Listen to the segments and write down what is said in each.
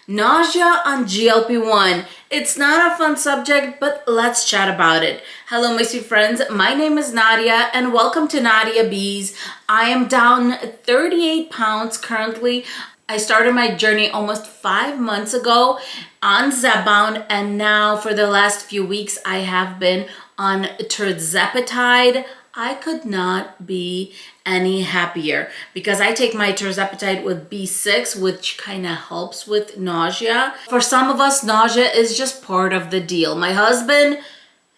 Nausea on GLP-1. It's not a fun subject, but let's chat about it. Hello, my sweet friends. My name is Nadia, and welcome to Nadia Beez. I am down 38 pounds currently. I started my journey almost 5 months ago on Zepbound, and now for the last few weeks, I have been on Tirzepatide. I could not be any happier because I take my Tirzepatide with B6, which kind of helps with nausea. For some of us, nausea is just part of the deal. My husband,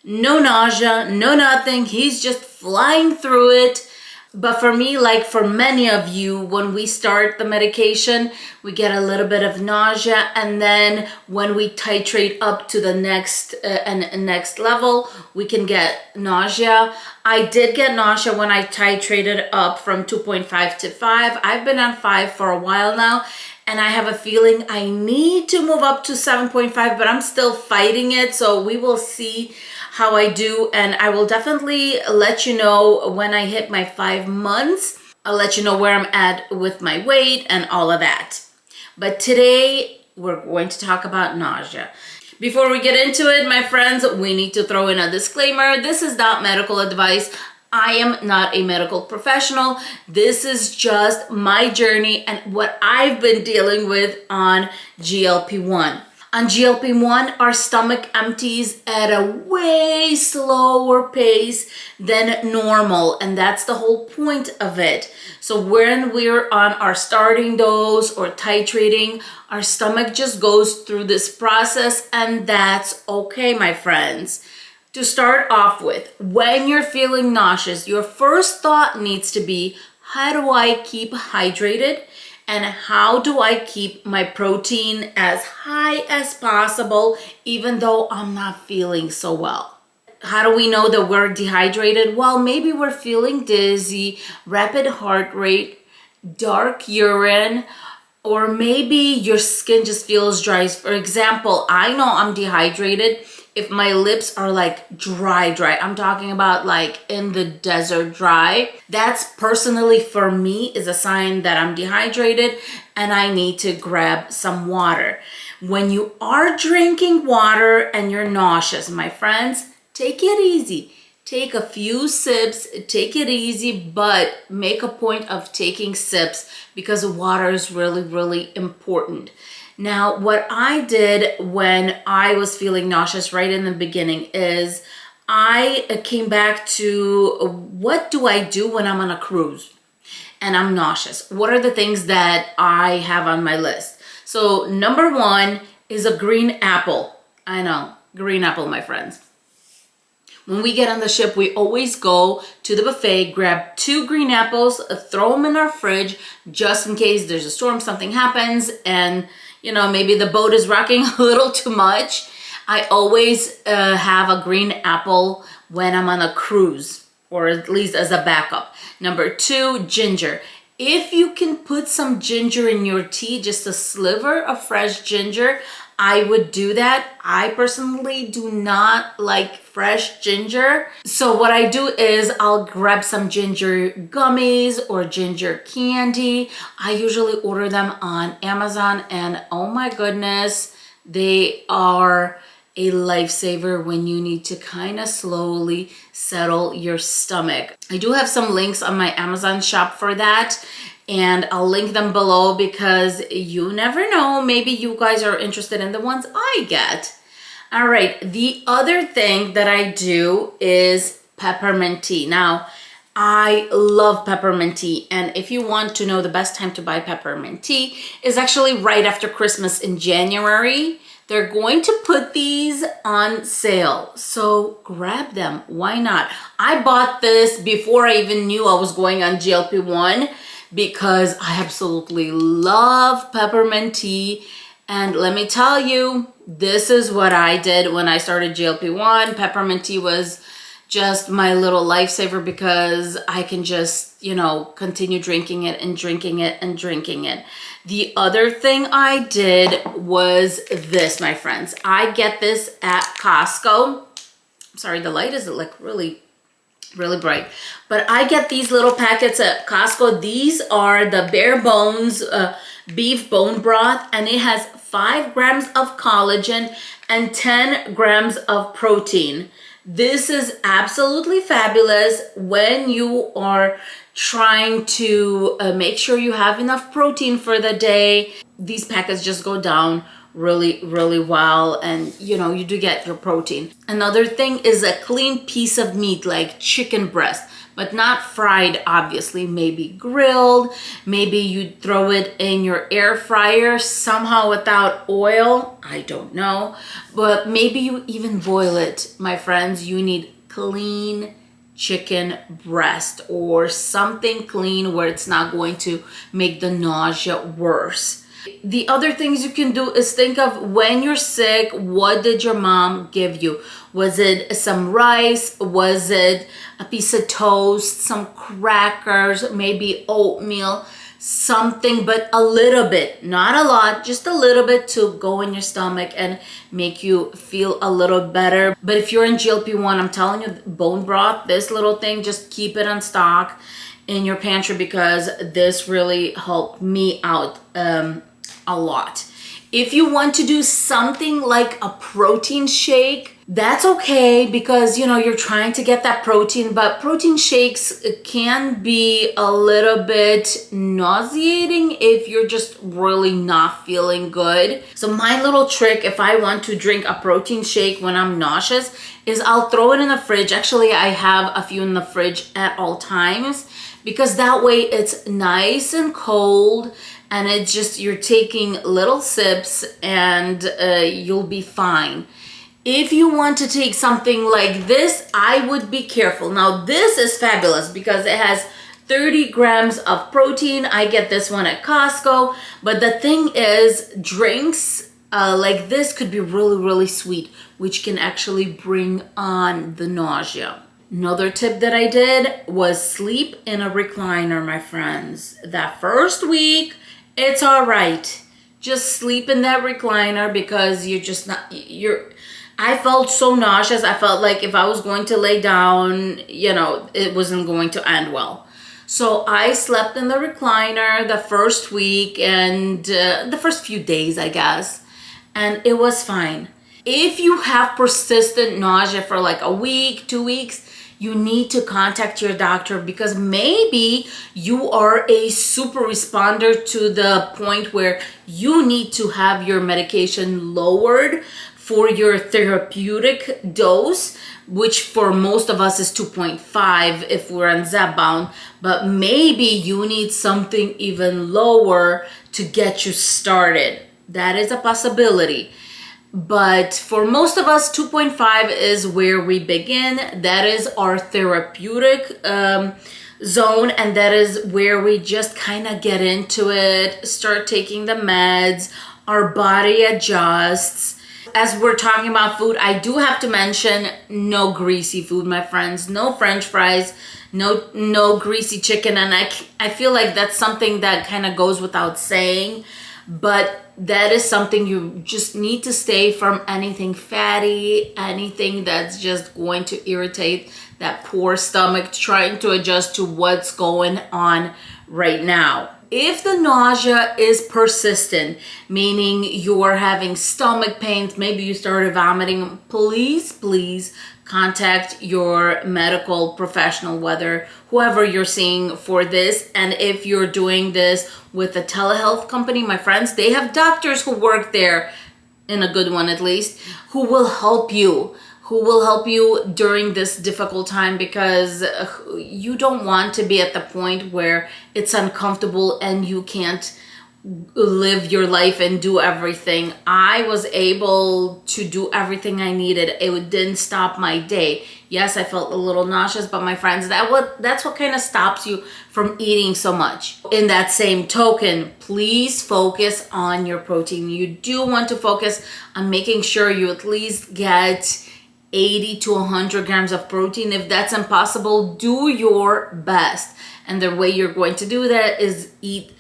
no nausea, no nothing. He's just flying through it. But for me, like for many of you, when we start the medication, we get a little bit of nausea, and then when we titrate up to the next next level, we can get nausea. I did get nausea when I titrated up from 2.5 to 5. I've been on 5 for a while now, and I have a feeling I need to move up to 7.5, but I'm still fighting it, so we will see how I do, and I will definitely let you know when I hit my 5 months. I'll let you know where I'm at with my weight and all of that. But today we're going to talk about nausea. Before we get into it, my friends, we need to throw in a disclaimer. This is not medical advice. I am not a medical professional. This is just my journey and what I've been dealing with on GLP-1. On GLP-1, our stomach empties at a way slower pace than normal, and that's the whole point of it. So when we're on our starting dose or titrating, our stomach just goes through this process, and that's okay, my friends. To start off with, when you're feeling nauseous, your first thought needs to be, how do I keep hydrated? And how do I keep my protein as high as possible, even though I'm not feeling so well? How do we know that we're dehydrated? Well, maybe we're feeling dizzy, rapid heart rate, dark urine, or maybe your skin just feels dry. For example, I know I'm dehydrated if my lips are like dry. I'm talking about like in the desert dry. That's personally for me is a sign that I'm dehydrated and I need to grab some water. When you are drinking water and you're nauseous, my friends, take it easy. Take a few sips, take it easy, but make a point of taking sips because water is really, really important. Now, what I did when I was feeling nauseous right in the beginning is I came back to what do I do when I'm on a cruise and I'm nauseous? What are the things that I have on my list? So number one is a green apple. I know, green apple, my friends. When we get on the ship, we always go to the buffet, grab 2 green apples, throw them in our fridge just in case there's a storm, something happens, and maybe the boat is rocking a little too much. I always have a green apple when I'm on a cruise, or at least as a backup. Number 2, ginger. If you can put some ginger in your tea, just a sliver of fresh ginger, I would do that. I personally do not like fresh ginger. So what I do is I'll grab some ginger gummies or ginger candy. I usually order them on Amazon, and oh my goodness, they are a lifesaver when you need to kind of slowly settle your stomach. I do have some links on my Amazon shop for that, and I'll link them below because you never know, maybe you guys are interested in the ones I get. All right, the other thing that I do is peppermint tea. Now, I love peppermint tea, and if you want to know the best time to buy peppermint tea is actually right after Christmas in January. They're going to put these on sale, so grab them. Why not? I bought this before I even knew I was going on GLP-1 because I absolutely love peppermint tea. And let me tell you, this is what I did when I started GLP-1. Peppermint tea was just my little lifesaver because I can just, continue drinking it and drinking it and drinking it. The other thing I did was this, my friends. I get this at Costco. I'm sorry, the light is like really bright. But I get these little packets at Costco. These are the bare bones beef bone broth, and it has 5 grams of collagen and 10 grams of protein. This is absolutely fabulous when you are trying to make sure you have enough protein for the day. These packets just go down really well, and you do get your protein. Another thing is a clean piece of meat like chicken breast, but not fried, obviously. Maybe grilled, maybe you throw it in your air fryer somehow without oil, I don't know, but maybe you even boil it. My friends, you need clean chicken breast or something clean where it's not going to make the nausea worse. The other things you can do is think of when you're sick, what did your mom give you? Was it some rice? Was it a piece of toast, some crackers, maybe oatmeal, something, but a little bit, not a lot, just a little bit to go in your stomach and make you feel a little better. But if you're in GLP-1, I'm telling you, bone broth, this little thing, just keep it on stock in your pantry because this really helped me out a lot. If you want to do something like a protein shake, that's okay because you're trying to get that protein, but protein shakes can be a little bit nauseating if you're just really not feeling good. So my little trick, if I want to drink a protein shake when I'm nauseous, is I'll throw it in the fridge. Actually, I have a few in the fridge at all times because that way it's nice and cold, and it's just, you're taking little sips and you'll be fine. If you want to take something like this, I would be careful. Now this is fabulous because it has 30 grams of protein. I get this one at Costco. But the thing is, drinks like this could be really sweet, which can actually bring on the nausea. Another tip that I did was sleep in a recliner, my friends. That first week, it's all right. Just sleep in that recliner because I felt so nauseous. I felt like if I was going to lay down, it wasn't going to end well. So I slept in the recliner the first week and the first few days, I guess, and it was fine. If you have persistent nausea for like a week, 2 weeks, you need to contact your doctor because maybe you are a super responder to the point where you need to have your medication lowered for your therapeutic dose, which for most of us is 2.5 if we're on Zepbound, but maybe you need something even lower to get you started. That is a possibility. But for most of us, 2.5 is where we begin. That is our therapeutic zone, and that is where we just kind of get into it, start taking the meds, our body adjusts. As we're talking about food, I do have to mention no greasy food, my friends. No French fries, no greasy chicken, and I feel like that's something that kind of goes without saying, but that is something you just need to stay from. Anything fatty, anything that's just going to irritate that poor stomach trying to adjust to what's going on right now. If the nausea is persistent, meaning you're having stomach pains, maybe you started vomiting, please contact your medical professional, whoever you're seeing for this. And if you're doing this with a telehealth company, my friends, they have doctors who work there, in a good one at least, who will help you during this difficult time, because you don't want to be at the point where it's uncomfortable and you can't live your life and do everything. I was able to do everything I needed. It didn't stop my day. Yes, I felt a little nauseous, but my friends, that's what kind of stops you from eating so much. In that same token, please focus on your protein. You do want to focus on making sure you at least get 80 to 100 grams of protein. If that's impossible, do your best. And the way you're going to do that is eat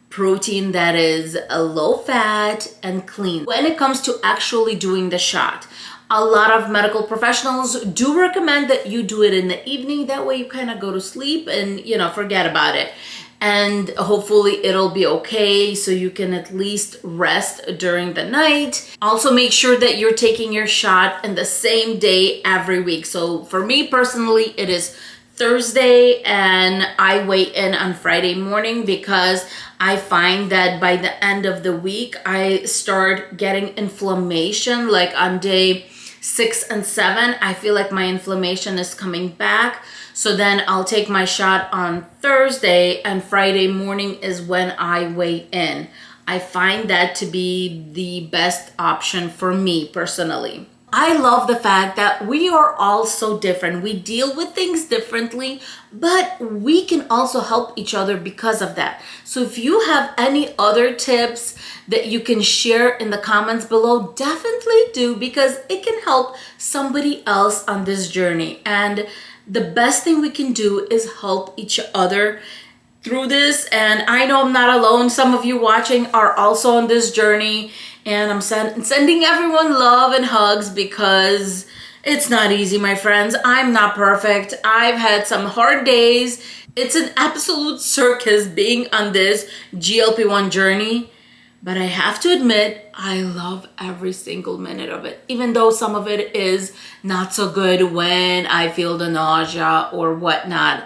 protein that is low fat and clean. When it comes to actually doing the shot, a lot of medical professionals do recommend that you do it in the evening. That way you kind of go to sleep and forget about it. and hopefully it'll be okay so you can at least rest during the night. Also make sure that you're taking your shot in the same day every week. So for me personally, it is Thursday, and I weigh in on Friday morning because I find that by the end of the week I start getting inflammation. Like on day 6 and 7, I feel like my inflammation is coming back. So then I'll take my shot on Thursday, and Friday morning is when I weigh in. I find that to be the best option for me personally. I love the fact that we are all so different. We deal with things differently, but we can also help each other because of that. So if you have any other tips that you can share in the comments below, definitely do, because it can help somebody else on this journey. And the best thing we can do is help each other through this. And I know I'm not alone. Some of you watching are also on this journey, and I'm sending everyone love and hugs because it's not easy, my friends. I'm not perfect. I've had some hard days. It's an absolute circus being on this GLP-1 journey. But I have to admit, I love every single minute of it, even though some of it is not so good when I feel the nausea or whatnot.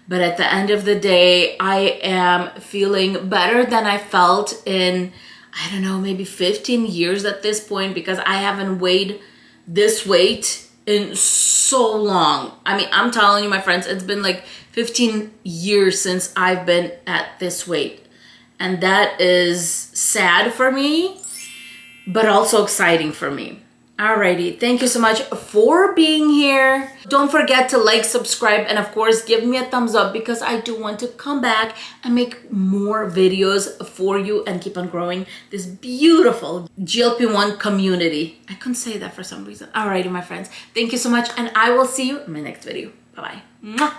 But at the end of the day, I am feeling better than I felt in, I don't know, maybe 15 years at this point, because I haven't weighed this weight in so long. I mean, I'm telling you, my friends, it's been like 15 years since I've been at this weight. And that is sad for me, but also exciting for me. Alrighty, thank you so much for being here. Don't forget to like, subscribe, and of course, give me a thumbs up, because I do want to come back and make more videos for you and keep on growing this beautiful GLP-1 community. I couldn't say that for some reason. Alrighty, my friends, thank you so much, and I will see you in my next video. Bye-bye.